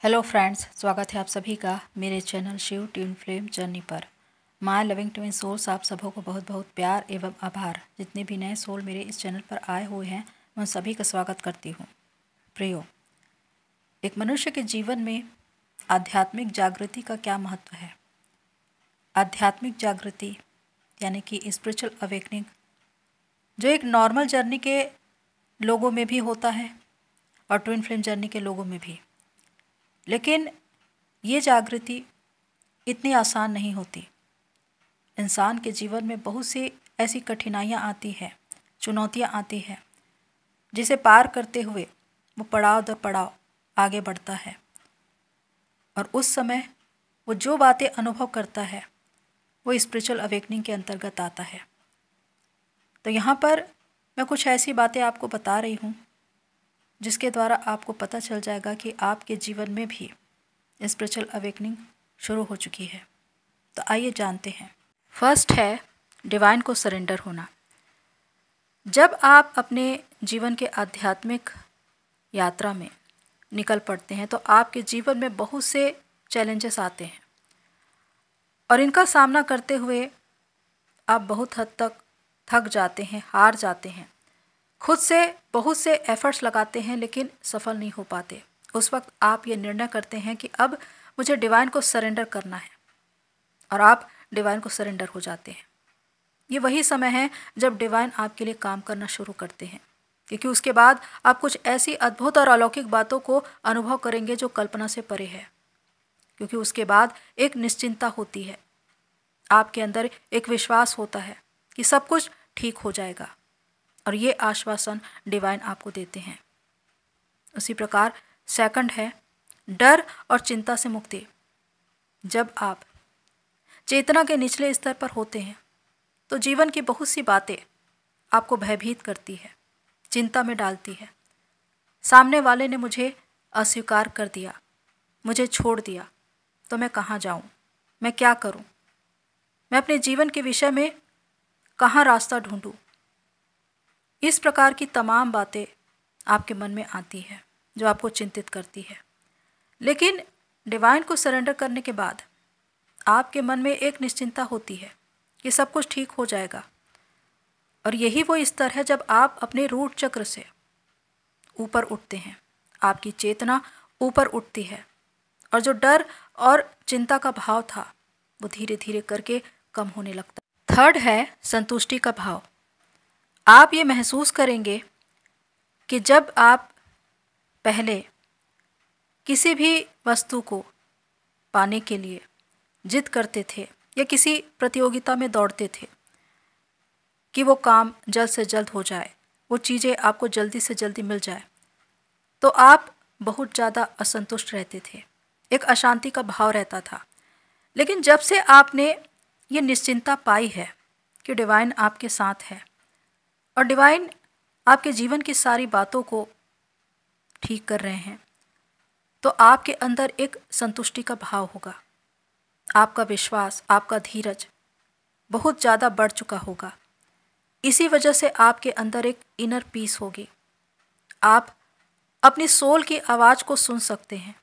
Hello friends, स्वागत है आप सभी का मेरे channel Shiv twin flame journey पर। माय लविंग ट्विन सोल्स, आप सबों को बहुत बहुत प्यार एवं आभार। जितने भी नए सोल मेरे इस चैनल पर आए हुए हैं मैं उन सभी का स्वागत करती हूँ। प्रियो, एक मनुष्य के जीवन में आध्यात्मिक जागृति का क्या महत्व है। आध्यात्मिक जागृति यानी कि स्पिरिचुअल अवेकनिंग, जो एक नॉर्मल जर्नी के लोगों में भी होता है और ट्विन फ्लेम जर्नी के लोगों में भी, लेकिन ये जागृति इतनी आसान नहीं होती। इंसान के जीवन में बहुत सी ऐसी कठिनाइयाँ आती हैं, चुनौतियाँ आती हैं, जिसे पार करते हुए वो पड़ाव दर पड़ाव आगे बढ़ता है और उस समय वो जो बातें अनुभव करता है वो स्पिरिचुअल अवेकनिंग के अंतर्गत आता है। तो यहाँ पर मैं कुछ ऐसी बातें आपको बता रही हूँ जिसके द्वारा आपको पता चल जाएगा कि आपके जीवन में भी स्पिरिचुअल अवेकनिंग शुरू हो चुकी है। तो आइए जानते हैं। फर्स्ट है डिवाइन को सरेंडर होना। जब आप अपने जीवन के आध्यात्मिक यात्रा में निकल पड़ते हैं तो आपके जीवन में बहुत से चैलेंजेस आते हैं और इनका सामना करते हुए आप बहुत हद तक थक जाते हैं, हार जाते हैं, खुद से बहुत से एफर्ट्स लगाते हैं लेकिन सफल नहीं हो पाते। उस वक्त आप ये निर्णय करते हैं कि अब मुझे डिवाइन को सरेंडर करना है और आप डिवाइन को सरेंडर हो जाते हैं। ये वही समय है जब डिवाइन आपके लिए काम करना शुरू करते हैं, क्योंकि उसके बाद आप कुछ ऐसी अद्भुत और अलौकिक बातों को अनुभव करेंगे जो कल्पना से परे है। क्योंकि उसके बाद एक निश्चिंतता होती है, आपके अंदर एक विश्वास होता है कि सब कुछ ठीक हो जाएगा और ये आश्वासन डिवाइन आपको देते हैं। उसी प्रकार सेकंड है डर और चिंता से मुक्ति। जब आप चेतना के निचले स्तर पर होते हैं तो जीवन की बहुत सी बातें आपको भयभीत करती है, चिंता में डालती है। सामने वाले ने मुझे अस्वीकार कर दिया, मुझे छोड़ दिया, तो मैं कहाँ जाऊँ, मैं क्या करूँ, मैं अपने जीवन के विषय में कहाँ रास्ता ढूंढूँ। इस प्रकार की तमाम बातें आपके मन में आती है जो आपको चिंतित करती है। लेकिन डिवाइन को सरेंडर करने के बाद आपके मन में एक निश्चिंतता होती है कि सब कुछ ठीक हो जाएगा। और यही वो स्तर है जब आप अपने रूट चक्र से ऊपर उठते हैं, आपकी चेतना ऊपर उठती है और जो डर और चिंता का भाव था वो धीरे धीरे करके कम होने लगता है। थर्ड है संतुष्टि का भाव। आप ये महसूस करेंगे कि जब आप पहले किसी भी वस्तु को पाने के लिए जिद करते थे या किसी प्रतियोगिता में दौड़ते थे कि वो काम जल्द से जल्द हो जाए, वो चीज़ें आपको जल्दी से जल्दी मिल जाए, तो आप बहुत ज़्यादा असंतुष्ट रहते थे, एक अशांति का भाव रहता था। लेकिन जब से आपने ये निश्चिंतता पाई है कि डिवाइन आपके साथ है और डिवाइन आपके जीवन की सारी बातों को ठीक कर रहे हैं, तो आपके अंदर एक संतुष्टि का भाव होगा। आपका विश्वास, आपका धीरज बहुत ज़्यादा बढ़ चुका होगा। इसी वजह से आपके अंदर एक इनर पीस होगी। आप अपनी सोल की आवाज़ को सुन सकते हैं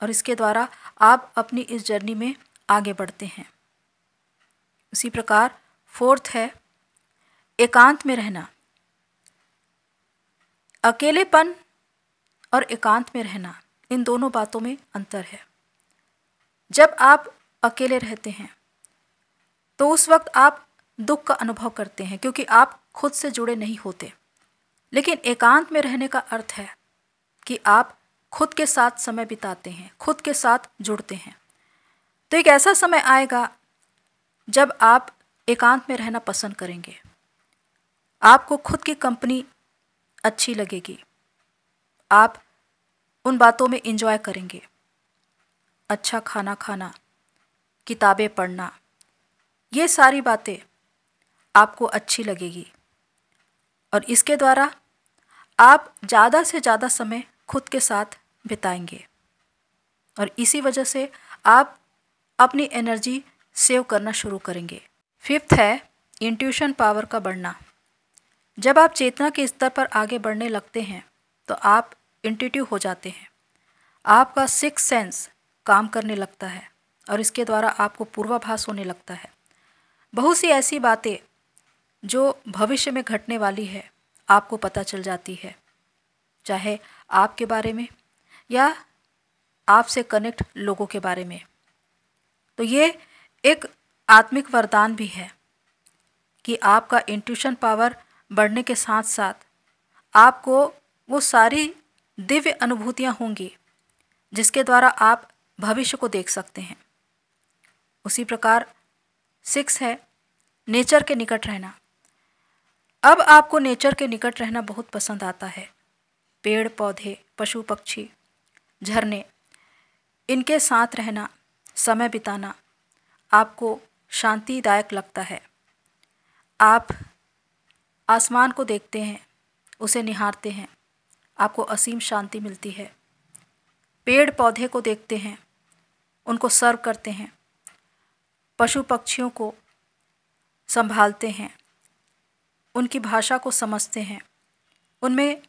और इसके द्वारा आप अपनी इस जर्नी में आगे बढ़ते हैं। उसी प्रकार फोर्थ है एकांत में रहना। अकेलेपन और एकांत में रहना, इन दोनों बातों में अंतर है। जब आप अकेले रहते हैं तो उस वक्त आप दुख का अनुभव करते हैं क्योंकि आप खुद से जुड़े नहीं होते। लेकिन एकांत में रहने का अर्थ है कि आप खुद के साथ समय बिताते हैं, खुद के साथ जुड़ते हैं। तो एक ऐसा समय आएगा जब आप एकांत में रहना पसंद करेंगे। आपको खुद की कंपनी अच्छी लगेगी, आप उन बातों में एंजॉय करेंगे। अच्छा खाना खाना, किताबें पढ़ना, ये सारी बातें आपको अच्छी लगेगी और इसके द्वारा आप ज़्यादा से ज़्यादा समय खुद के साथ बिताएंगे और इसी वजह से आप अपनी एनर्जी सेव करना शुरू करेंगे। फिफ्थ है इंट्यूशन पावर का बढ़ना। जब आप चेतना के स्तर पर आगे बढ़ने लगते हैं तो आप इंट्यूटिव हो जाते हैं। आपका सिक्स सेंस काम करने लगता है और इसके द्वारा आपको पूर्वाभास होने लगता है। बहुत सी ऐसी बातें जो भविष्य में घटने वाली है आपको पता चल जाती है, चाहे आपके बारे में या आपसे कनेक्ट लोगों के बारे में। तो ये एक आत्मिक वरदान भी है कि आपका इंट्यूशन पावर बढ़ने के साथ साथ आपको वो सारी दिव्य अनुभूतियाँ होंगी जिसके द्वारा आप भविष्य को देख सकते हैं। उसी प्रकार सिक्स है नेचर के निकट रहना। अब आपको नेचर के निकट रहना बहुत पसंद आता है। पेड़ पौधे, पशु पक्षी, झरने, इनके साथ रहना, समय बिताना आपको शांतिदायक लगता है। आप आसमान को देखते हैं, उसे निहारते हैं, आपको असीम शांति मिलती है। पेड़ पौधे को देखते हैं, उनको सर्व करते हैं, पशु पक्षियों को संभालते हैं, उनकी भाषा को समझते हैं, उनमें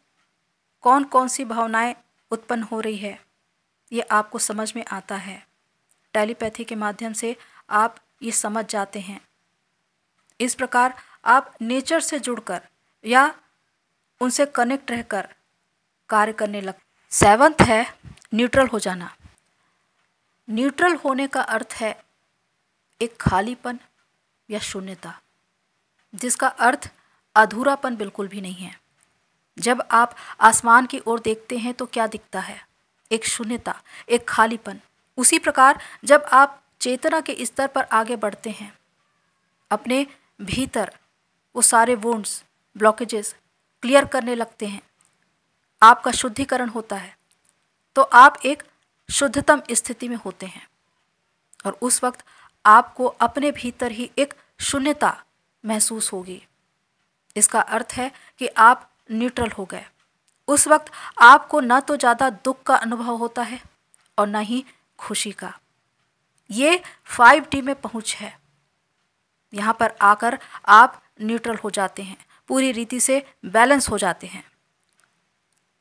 कौन कौन सी भावनाएं उत्पन्न हो रही है ये आपको समझ में आता है। टेलीपैथी के माध्यम से आप ये समझ जाते हैं। इस प्रकार आप नेचर से जुड़कर या उनसे कनेक्ट रहकर कार्य करने लग। सेवंथ है न्यूट्रल हो जाना। न्यूट्रल होने का अर्थ है एक खालीपन या शून्यता, जिसका अर्थ अधूरापन बिल्कुल भी नहीं है। जब आप आसमान की ओर देखते हैं तो क्या दिखता है? एक शून्यता, एक खालीपन। उसी प्रकार जब आप चेतना के स्तर पर आगे बढ़ते हैं, अपने भीतर वो सारे वुंड्स, ब्लॉकेजेस क्लियर करने लगते हैं, आपका शुद्धिकरण होता है, तो आप एक शुद्धतम स्थिति में होते हैं और उस वक्त आपको अपने भीतर ही एक शून्यता महसूस होगी। इसका अर्थ है कि आप न्यूट्रल हो गए। उस वक्त आपको न तो ज़्यादा दुख का अनुभव होता है और न ही खुशी का। ये 5D में पहुँच है। यहाँ पर आकर आप न्यूट्रल हो जाते हैं, पूरी रीति से बैलेंस हो जाते हैं।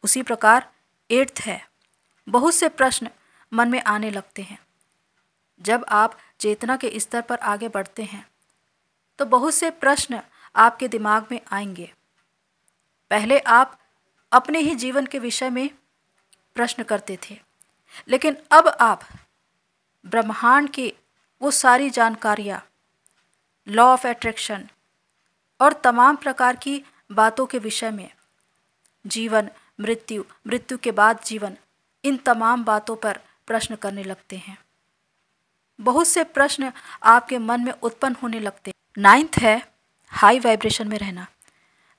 उसी प्रकार 8th है बहुत से प्रश्न मन में आने लगते हैं। जब आप चेतना के स्तर पर आगे बढ़ते हैं तो बहुत से प्रश्न आपके दिमाग में आएंगे। पहले आप अपने ही जीवन के विषय में प्रश्न करते थे, लेकिन अब आप ब्रह्मांड की वो सारी जानकारियाँ, लॉ ऑफ अट्रैक्शन और तमाम प्रकार की बातों के विषय में, जीवन, मृत्यु, मृत्यु के बाद जीवन, इन तमाम बातों पर प्रश्न करने लगते हैं। बहुत से प्रश्न आपके मन में उत्पन्न होने लगते हैं। 9th है हाई वाइब्रेशन में रहना।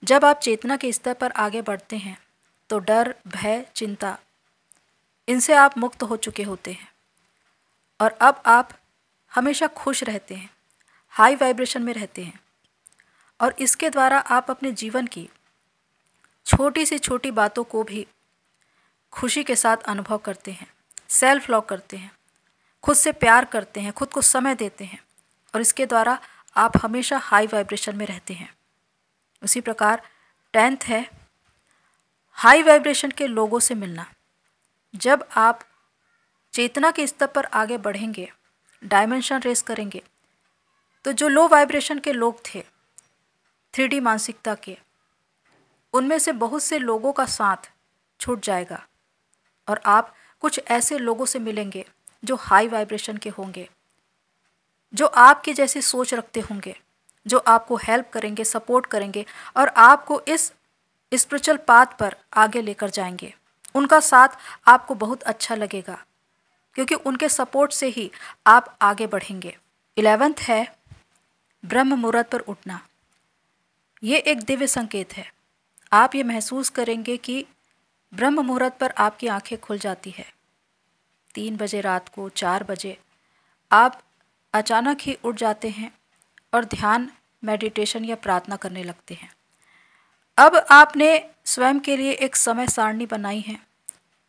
जब आप चेतना के स्तर पर आगे बढ़ते हैं तो डर, भय, चिंता, इनसे आप मुक्त हो चुके होते हैं और अब आप हमेशा खुश रहते हैं, हाई वाइब्रेशन में रहते हैं और इसके द्वारा आप अपने जीवन की छोटी से छोटी बातों को भी खुशी के साथ अनुभव करते हैं, सेल्फ लव करते हैं, खुद से प्यार करते हैं, खुद को समय देते हैं और इसके द्वारा आप हमेशा हाई वाइब्रेशन में रहते हैं। उसी प्रकार 10th है हाई वाइब्रेशन के लोगों से मिलना। जब आप चेतना के स्तर पर आगे बढ़ेंगे, डायमेंशन रेस करेंगे, तो जो लो वाइब्रेशन के लोग थे 3D मानसिकता के, उनमें से बहुत से लोगों का साथ छूट जाएगा और आप कुछ ऐसे लोगों से मिलेंगे जो हाई वाइब्रेशन के होंगे, जो आपकी जैसी सोच रखते होंगे, जो आपको हेल्प करेंगे, सपोर्ट करेंगे और आपको इस स्पिरिचुअल पाथ पर आगे लेकर जाएंगे। उनका साथ आपको बहुत अच्छा लगेगा क्योंकि उनके सपोर्ट से ही आप आगे बढ़ेंगे। 11th है ब्रह्म मुहूर्त पर उठना। ये एक दिव्य संकेत है। आप ये महसूस करेंगे कि ब्रह्म मुहूर्त पर आपकी आंखें खुल जाती है। 3 बजे रात को, 4 बजे आप अचानक ही उठ जाते हैं और ध्यान, मेडिटेशन या प्रार्थना करने लगते हैं। अब आपने स्वयं के लिए एक समय सारणी बनाई है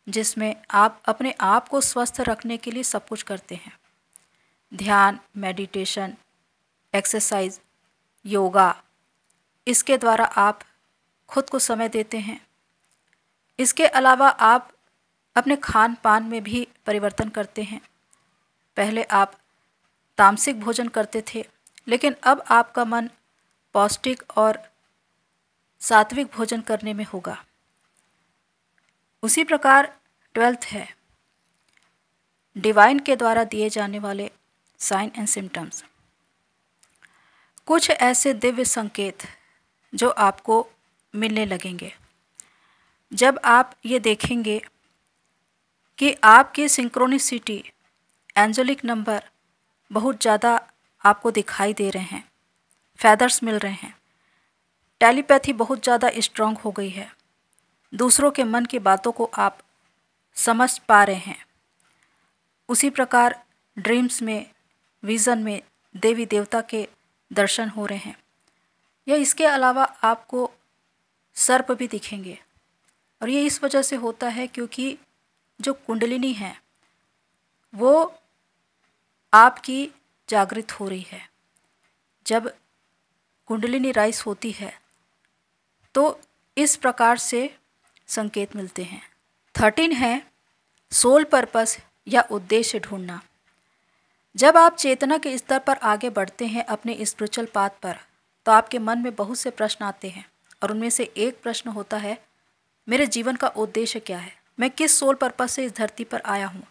जिसमें आप अपने आप को स्वस्थ रखने के लिए सब कुछ करते हैं। ध्यान, मेडिटेशन, एक्सरसाइज, योगा, इसके द्वारा आप खुद को समय देते हैं। इसके अलावा आप अपने खान पान में भी परिवर्तन करते हैं। पहले आप तामसिक भोजन करते थे, लेकिन अब आपका मन पौष्टिक और सात्विक भोजन करने में होगा। उसी प्रकार 12th है डिवाइन के द्वारा दिए जाने वाले साइन एंड सिम्टम्स। कुछ ऐसे दिव्य संकेत जो आपको मिलने लगेंगे जब आप ये देखेंगे कि आपकी सिंक्रोनिसिटी, एंजेलिक नंबर बहुत ज़्यादा आपको दिखाई दे रहे हैं, फेदर्स मिल रहे हैं, टेलीपैथी बहुत ज़्यादा स्ट्रांग हो गई है, दूसरों के मन की बातों को आप समझ पा रहे हैं। उसी प्रकार ड्रीम्स में, विज़न में देवी देवता के दर्शन हो रहे हैं, या इसके अलावा आपको सर्प भी दिखेंगे। और ये इस वजह से होता है क्योंकि जो कुंडलिनी है वो आपकी जागृत हो रही है। जब कुंडलिनी राइज होती है तो इस प्रकार से संकेत मिलते हैं। 13 है सोल पर्पस या उद्देश्य ढूंढना। जब आप चेतना के स्तर पर आगे बढ़ते हैं अपने स्पिरिचुअल पाथ पर, तो आपके मन में बहुत से प्रश्न आते हैं और उनमें से एक प्रश्न होता है, मेरे जीवन का उद्देश्य क्या है, मैं किस सोल पर्पस से इस धरती पर आया हूँ।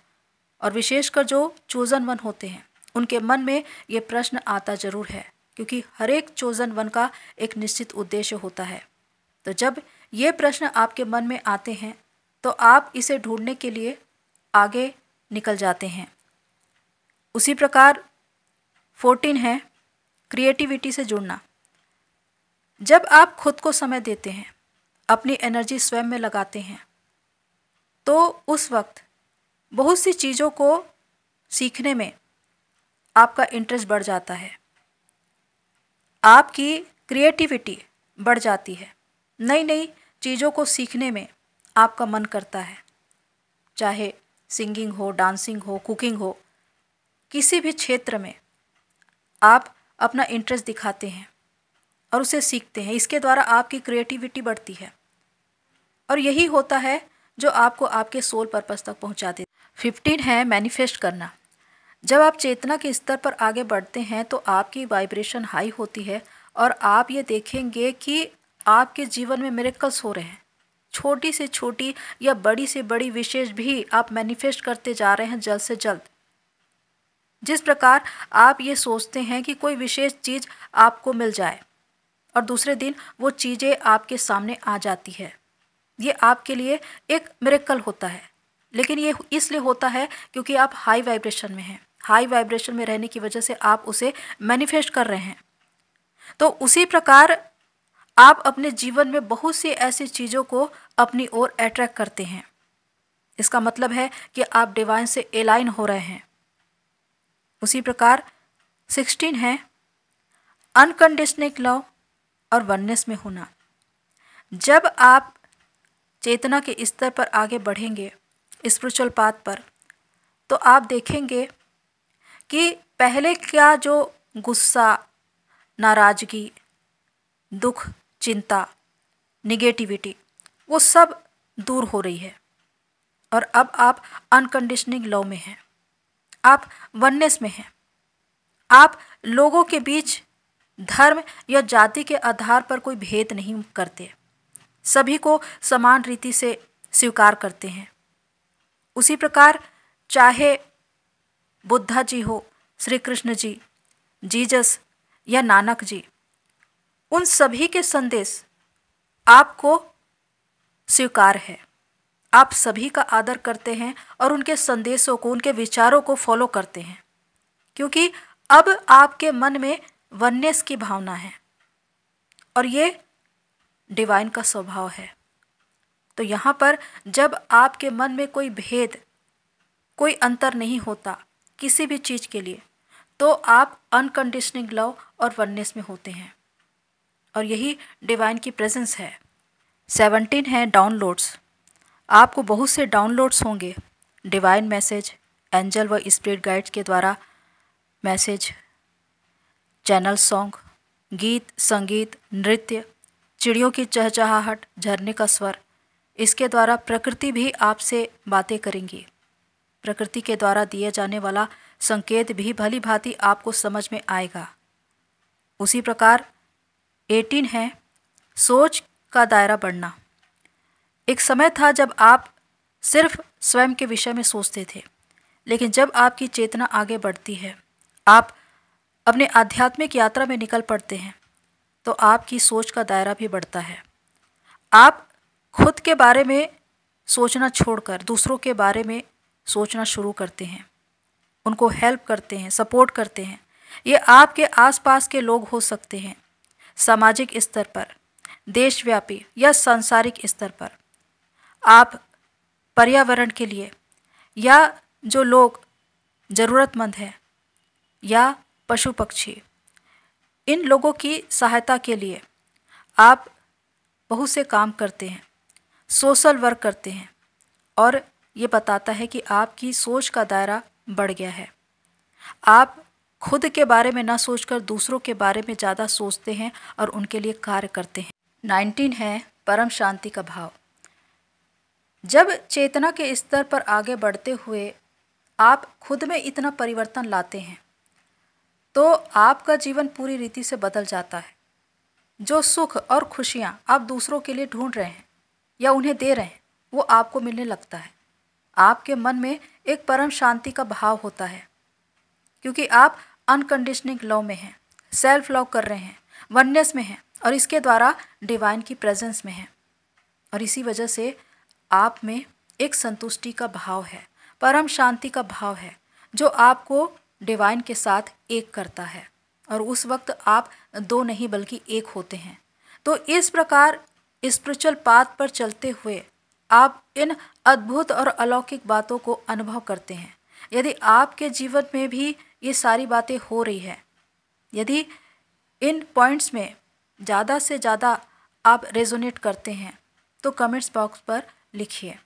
और विशेषकर जो चोजन वन होते हैं उनके मन में ये प्रश्न आता जरूर है, क्योंकि हर एक चोजन वन का एक निश्चित उद्देश्य होता है। तो जब ये प्रश्न आपके मन में आते हैं तो आप इसे ढूंढने के लिए आगे निकल जाते हैं। उसी प्रकार 14 है क्रिएटिविटी से जुड़ना। जब आप खुद को समय देते हैं, अपनी एनर्जी स्वयं में लगाते हैं, तो उस वक्त बहुत सी चीज़ों को सीखने में आपका इंटरेस्ट बढ़ जाता है, आपकी क्रिएटिविटी बढ़ जाती है, नई नई चीज़ों को सीखने में आपका मन करता है। चाहे सिंगिंग हो, डांसिंग हो, कुकिंग हो, किसी भी क्षेत्र में आप अपना इंटरेस्ट दिखाते हैं और उसे सीखते हैं। इसके द्वारा आपकी क्रिएटिविटी बढ़ती है और यही होता है जो आपको आपके सोल पर्पस तक पहुंचा देता है। 15 है मैनिफेस्ट करना। जब आप चेतना के स्तर पर आगे बढ़ते हैं तो आपकी वाइब्रेशन हाई होती है और आप ये देखेंगे कि आपके जीवन में मिरेकल्स हो रहे हैं। छोटी से छोटी या बड़ी से बड़ी विशेष भी आप मैनिफेस्ट करते जा रहे हैं जल्द से जल्द। जिस प्रकार आप ये सोचते हैं कि कोई विशेष चीज़ आपको मिल जाए और दूसरे दिन वो चीज़ें आपके सामने आ जाती है, ये आपके लिए एक मिरेकल होता है। लेकिन ये इसलिए होता है क्योंकि आप हाई वाइब्रेशन में हैं। हाई वाइब्रेशन में रहने की वजह से आप उसे मैनिफेस्ट कर रहे हैं। तो उसी प्रकार आप अपने जीवन में बहुत सी ऐसी चीज़ों को अपनी ओर अट्रैक्ट करते हैं। इसका मतलब है कि आप डिवाइन से एलाइन हो रहे हैं। उसी प्रकार 16 है अनकंडीशनल लव और वननेस में होना। जब आप चेतना के स्तर पर आगे बढ़ेंगे स्पिरिचुअल पाथ पर, तो आप देखेंगे कि पहले क्या जो गुस्सा, नाराज़गी, दुख, चिंता, निगेटिविटी, वो सब दूर हो रही है और अब आप अनकंडीशनल लव में हैं, आप वननेस में हैं। आप लोगों के बीच धर्म या जाति के आधार पर कोई भेद नहीं करते, सभी को समान रीति से स्वीकार करते हैं। उसी प्रकार चाहे बुद्धा जी हो, श्री कृष्ण जी, जीसस या नानक जी, उन सभी के संदेश आपको स्वीकार है। आप सभी का आदर करते हैं और उनके संदेशों को, उनके विचारों को फॉलो करते हैं, क्योंकि अब आपके मन में वननेस की भावना है और ये डिवाइन का स्वभाव है। तो यहाँ पर जब आपके मन में कोई भेद, कोई अंतर नहीं होता किसी भी चीज़ के लिए, तो आप अनकंडीशनल लव और वननेस में होते हैं और यही डिवाइन की प्रेजेंस है। 17 है डाउनलोड्स। आपको बहुत से डाउनलोड्स होंगे, डिवाइन मैसेज, एंजल व स्पिरिट गाइड्स के द्वारा मैसेज, चैनल सॉन्ग, गीत, संगीत, नृत्य, चिड़ियों की चहचहाहट, झरने का स्वर, इसके द्वारा प्रकृति भी आपसे बातें करेंगी। प्रकृति के द्वारा दिया जाने वाला संकेत भी भली भांति आपको समझ में आएगा। उसी प्रकार 18 है सोच का दायरा बढ़ना। एक समय था जब आप सिर्फ स्वयं के विषय में सोचते थे, लेकिन जब आपकी चेतना आगे बढ़ती है, आप अपने आध्यात्मिक यात्रा में निकल पड़ते हैं, तो आपकी सोच का दायरा भी बढ़ता है। आप खुद के बारे में सोचना छोड़कर दूसरों के बारे में सोचना शुरू करते हैं, उनको हेल्प करते हैं, सपोर्ट करते हैं। ये आपके आसपास के लोग हो सकते हैं, सामाजिक स्तर पर, देशव्यापी या सांसारिक स्तर पर। आप पर्यावरण के लिए या जो लोग ज़रूरतमंद हैं या पशु पक्षी, इन लोगों की सहायता के लिए आप बहुत से काम करते हैं, सोशल वर्क करते हैं, और ये बताता है कि आपकी सोच का दायरा बढ़ गया है। आप खुद के बारे में ना सोचकर दूसरों के बारे में ज़्यादा सोचते हैं और उनके लिए कार्य करते हैं। 19 है परम शांति का भाव। जब चेतना के स्तर पर आगे बढ़ते हुए आप खुद में इतना परिवर्तन लाते हैं, तो आपका जीवन पूरी रीति से बदल जाता है। जो सुख और खुशियाँ आप दूसरों के लिए ढूंढ रहे हैं या उन्हें दे रहे हैं, वो आपको मिलने लगता है। आपके मन में एक परम शांति का भाव होता है, क्योंकि आप अनकंडीशनिंग लव में हैं, सेल्फ लव कर रहे हैं, वननेस में हैं, और इसके द्वारा डिवाइन की प्रेजेंस में हैं। और इसी वजह से आप में एक संतुष्टि का भाव है, परम शांति का भाव है, जो आपको डिवाइन के साथ एक करता है, और उस वक्त आप दो नहीं बल्कि एक होते हैं। तो इस प्रकार स्पिरिचुअल पाथ पर चलते हुए आप इन अद्भुत और अलौकिक बातों को अनुभव करते हैं। यदि आपके जीवन में भी ये सारी बातें हो रही है, यदि इन पॉइंट्स में ज़्यादा से ज़्यादा आप रेजोनेट करते हैं, तो कमेंट्स बॉक्स पर लिखिए,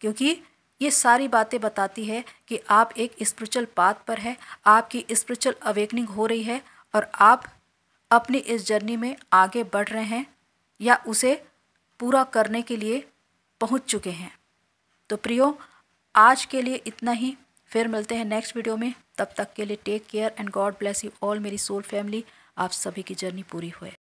क्योंकि ये सारी बातें बताती है कि आप एक स्पिरिचुअल पाथ पर है, आपकी स्पिरिचुअल अवेकनिंग हो रही है, और आप अपनी इस जर्नी में आगे बढ़ रहे हैं या उसे पूरा करने के लिए पहुंच चुके हैं। तो प्रियो, आज के लिए इतना ही। फिर मिलते हैं नेक्स्ट वीडियो में। तब तक के लिए take care and God bless you all. मेरी सोल फैमिली, आप सभी की जर्नी पूरी होए।